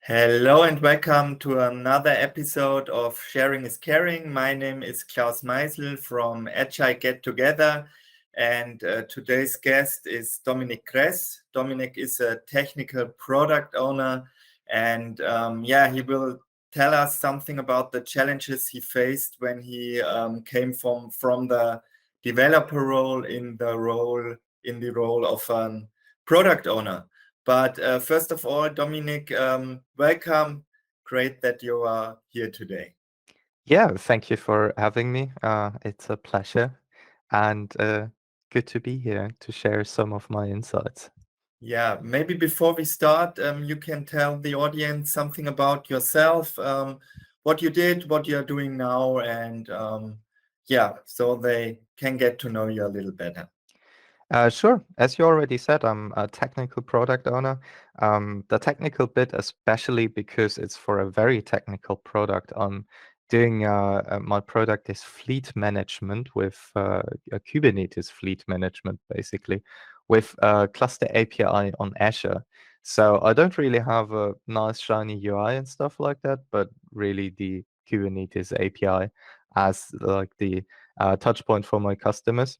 Hello and welcome to another episode of Sharing is Caring. My name is Klaus Meisel from Agile Get Together, and today's guest is Dominik Kress. Dominik is a technical product owner, and he will tell us something about the challenges he faced when he came from the developer role in the role of a product owner. But first of all, Dominik, welcome. Great that you are here today. Yeah, thank you for having me. It's a pleasure and good to be here to share some of my insights. Yeah, maybe before we start, you can tell the audience something about yourself, what you did, what you're doing now, and so they can get to know you a little better. Sure. As you already said, I'm a technical product owner. The technical bit, especially because it's for a very technical product, I'm doing my product is fleet management with a Kubernetes fleet management, basically, with Cluster API on Azure. So I don't really have a nice shiny UI and stuff like that, but really the Kubernetes API as like the touch point for my customers.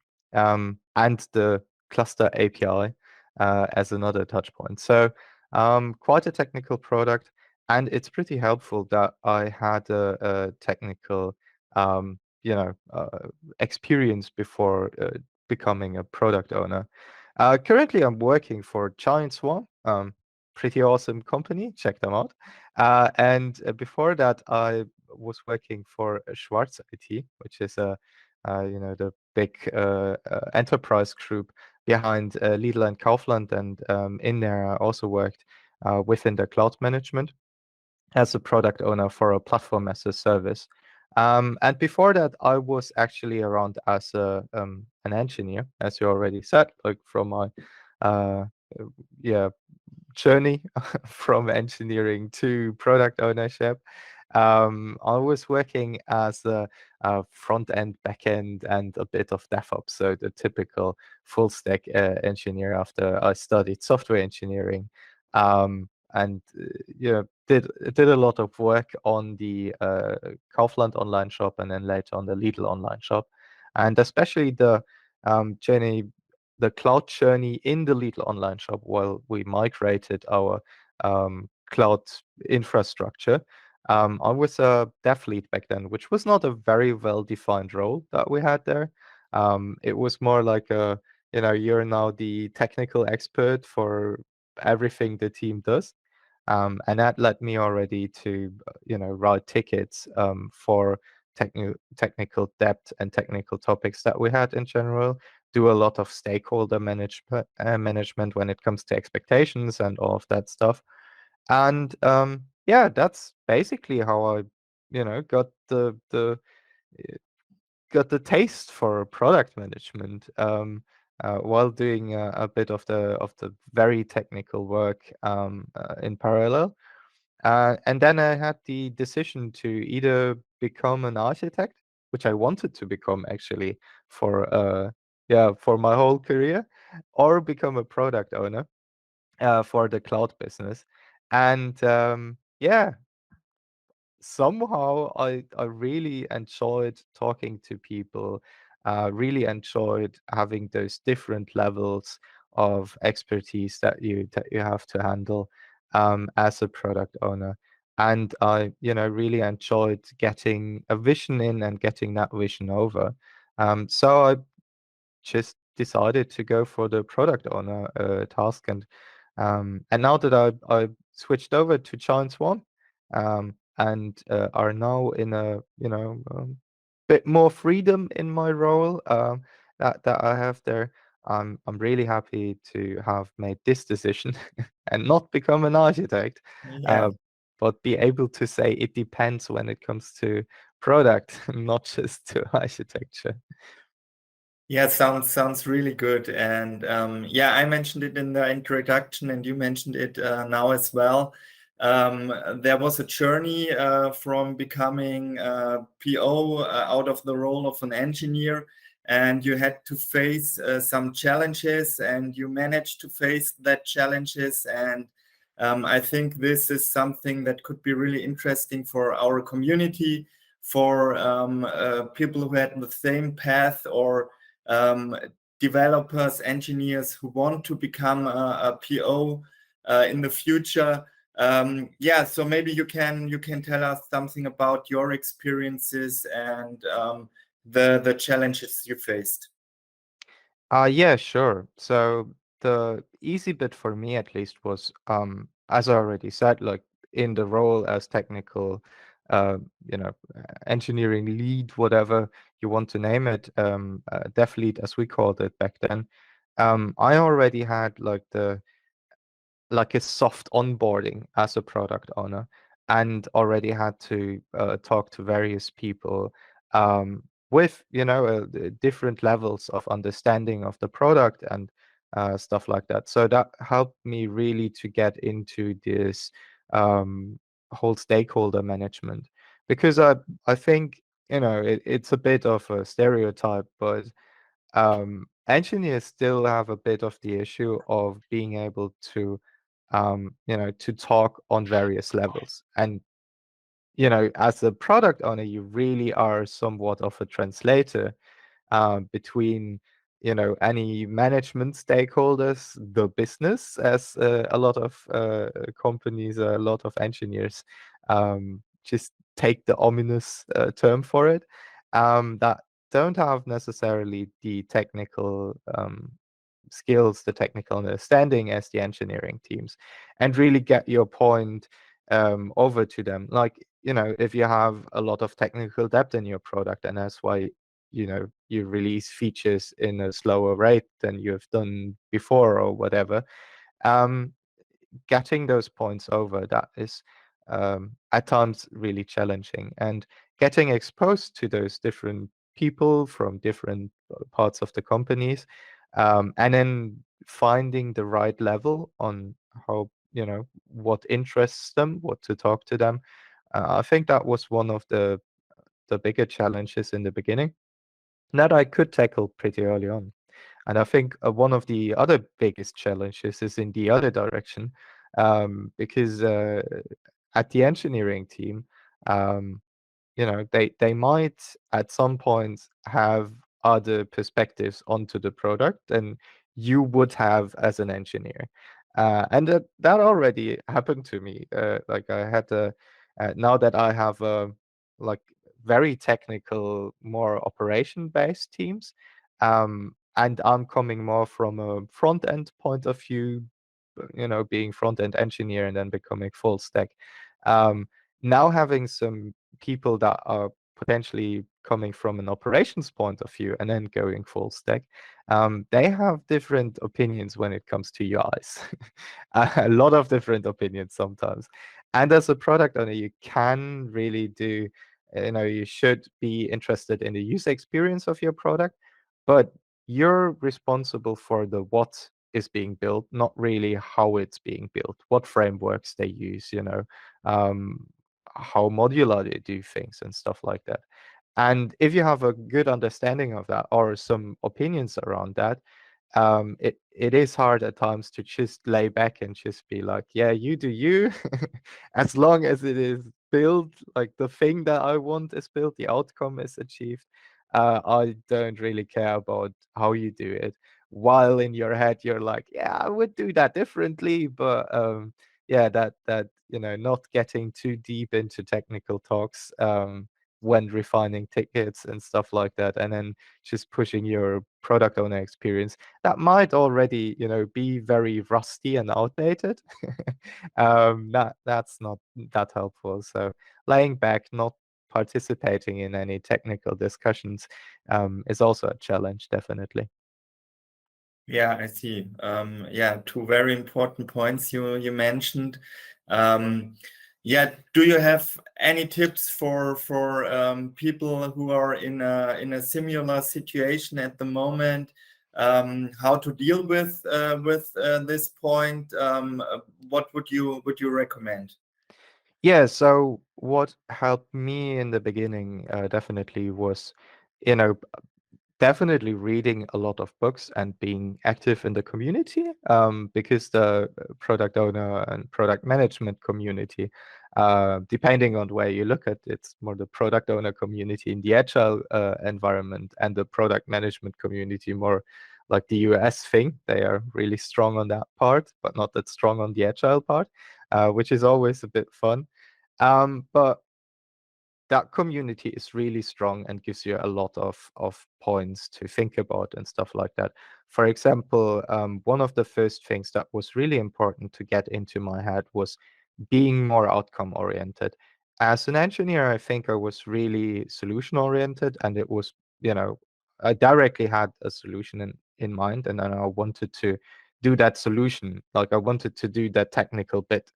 And the cluster API as another touch point. So quite a technical product, and it's pretty helpful that I had a technical, experience before becoming a product owner. Currently, I'm working for Giant Swan, pretty awesome company. Check them out. And before that, I was working for Schwarz IT, which is the big enterprise group behind Lidl and Kaufland, and in there I also worked within the cloud management as a product owner for a platform as a service. And before that, I was actually around as an engineer, as you already said, like from my uh, yeah journey from engineering to product ownership. I was working as a front end, back end, and a bit of DevOps, so the typical full stack engineer after I studied software engineering. And did a lot of work on the Kaufland online shop and then later on the Lidl online shop, and especially journey the cloud journey in the Lidl online shop while we migrated our cloud infrastructure. I was a dev lead back then, which was not a very well-defined role that we had there. It was more like you're now the technical expert for everything the team does. And that led me already to, write tickets for technical depth and technical topics that we had in general, do a lot of stakeholder management when it comes to expectations and all of that stuff. And that's basically how I, got the taste for product management while doing a bit of the very technical work in parallel. And then I had the decision to either become an architect, which I wanted to become actually for for my whole career, or become a product owner for the cloud business. And somehow I really enjoyed talking to people, really enjoyed having those different levels of expertise that you have to handle as a product owner. And I, really enjoyed getting a vision in and getting that vision over. So I just decided to go for the product owner task, and now that I switched over to Giant Swan, and are now in a bit more freedom in my role that I have there. I'm really happy to have made this decision and not become an architect, Yeah. uh, but be able to say it depends when it comes to product, not just to architecture. Yeah, sounds really good. And I mentioned it in the introduction, and you mentioned it now as well. There was a journey from becoming PO out of the role of an engineer, and you had to face some challenges, and you managed to face that challenges. And I think this is something that could be really interesting for our community, for people who had the same path, or um, developers, engineers who want to become a PO in the future. Yeah, so maybe you can tell us something about your experiences and the challenges you faced. Yeah, sure. So the easy bit for me at least was, as I already said, like in the role as technical, uh, engineering lead, whatever you want to name it, dev lead as we called it back then. I already had like a soft onboarding as a product owner, and already had to talk to various people with different levels of understanding of the product and stuff like that. So that helped me really to get into this um, whole stakeholder management, because I think it's a bit of a stereotype, but engineers still have a bit of the issue of being able to talk on various levels. And, as a product owner, you really are somewhat of a translator between, any management stakeholders, the business, as a lot of companies, a lot of engineers just take the ominous term for it, that don't have necessarily the technical skills, the technical understanding as the engineering teams, and really get your point over to them. Like, if you have a lot of technical depth in your product, and that's why you release features in a slower rate than you've done before or whatever, um, getting those points over, that is at times really challenging. And getting exposed to those different people from different parts of the companies, and then finding the right level on how, what interests them, what to talk to them. I think that was one of the bigger challenges in the beginning that I could tackle pretty early on. And I think one of the other biggest challenges is in the other direction, because at the engineering team, um, they might at some point have other perspectives onto the product than you would have as an engineer. And that already happened to me. Like I had now that I have like very technical, more operation based teams, and I'm coming more from a front end point of view, being front end engineer and then becoming full stack. Um, Now having some people that are potentially coming from an operations point of view and then going full stack, they have different opinions when it comes to UIs. A lot of different opinions sometimes. And as a product owner, you can really do, you should be interested in the user experience of your product, but you're responsible for the what is being built, not really how it's being built, what frameworks they use, um, how modular they do things and stuff like that. And if you have a good understanding of that or some opinions around that, it is hard at times to just lay back and just be like, yeah, you do you. As long as it is built, like the thing that I want is built, the outcome is achieved. I don't really care about how you do it. While in your head you're like, yeah, I would do that differently, but yeah, that not getting too deep into technical talks when refining tickets and stuff like that, and then just pushing your product owner experience that might already be very rusty and outdated. That's not that helpful. So laying back, not participating in any technical discussions, is also a challenge, definitely. Yeah, I see. Yeah, two very important points you mentioned. Um, yeah, do you have any tips for people who are in a similar situation at the moment? How to deal with this point? What would you recommend? Yeah, so what helped me in the beginning definitely was, you know definitely reading a lot of books and being active in the community, because the product owner and product management community, depending on where you look at it, it's more the product owner community in the agile environment, and the product management community more like the US thing. They are really strong on that part, but not that strong on the agile part, which is always a bit fun. But that community is really strong and gives you a lot of points to think about and stuff like that. For example, one of the first things that was really important to get into my head was being more outcome oriented. As an engineer, I think I was really solution oriented, and it was, I directly had a solution in mind, and then I wanted to do that solution. Like I wanted to do that technical bit.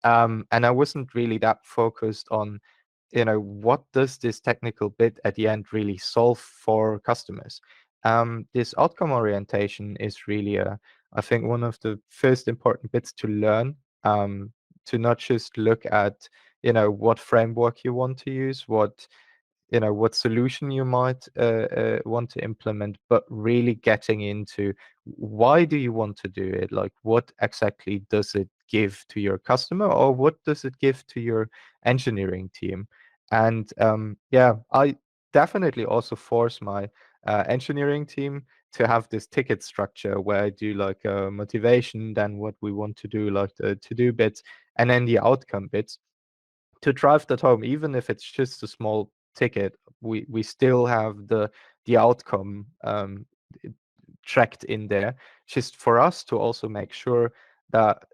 And I wasn't really that focused on, what does this technical bit at the end really solve for customers? This outcome orientation is really, I think, one of the first important bits to learn, to not just look at, what framework you want to use, what solution you might want to implement, but really getting into why do you want to do it? Like, what exactly does it give to your customer, or what does it give to your engineering team? And yeah, I definitely also force my engineering team to have this ticket structure where I do like motivation, then what we want to do, like the to do bits, and then the outcome bits, to drive that home. Even if it's just a small ticket, we still have the outcome tracked in there, just for us to also make sure that,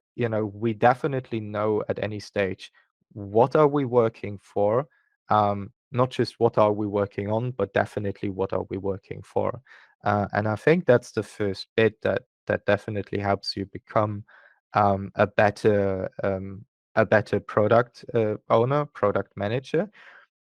we definitely know at any stage what are we working for, not just what are we working on, but definitely what are we working for. And I think that's the first bit that definitely helps you become a better product owner, product manager.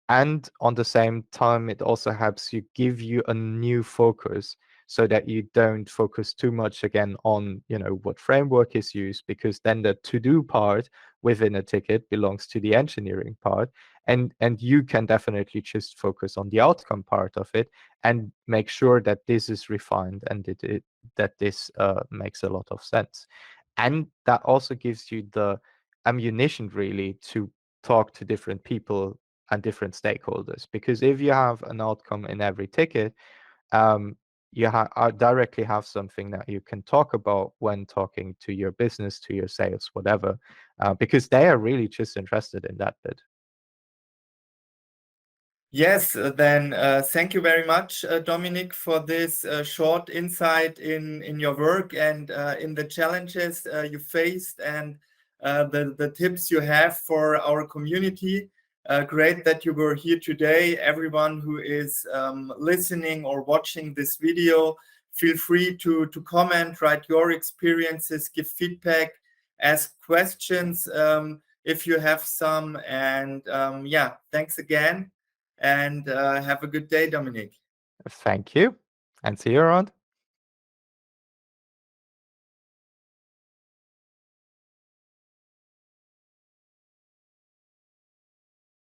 And on the same time, it also helps you give you a new focus, so that you don't focus too much again on, what framework is used, because then the to-do part within a ticket belongs to the engineering part. And you can definitely just focus on the outcome part of it, and make sure that this is refined, and that this makes a lot of sense. And that also gives you the ammunition really to talk to different people and different stakeholders. Because if you have an outcome in every ticket, um, you directly have something that you can talk about when talking to your business, to your sales, whatever, because they are really just interested in that bit. Yes, then thank you very much, Dominik, for this short insight in your work and in the challenges you faced, and the tips you have for our community. Great that you were here today. Everyone who is listening or watching this video, feel free to comment, write your experiences, give feedback, ask questions if you have some. And yeah, thanks again. And have a good day, Dominik. Thank you, and see you around.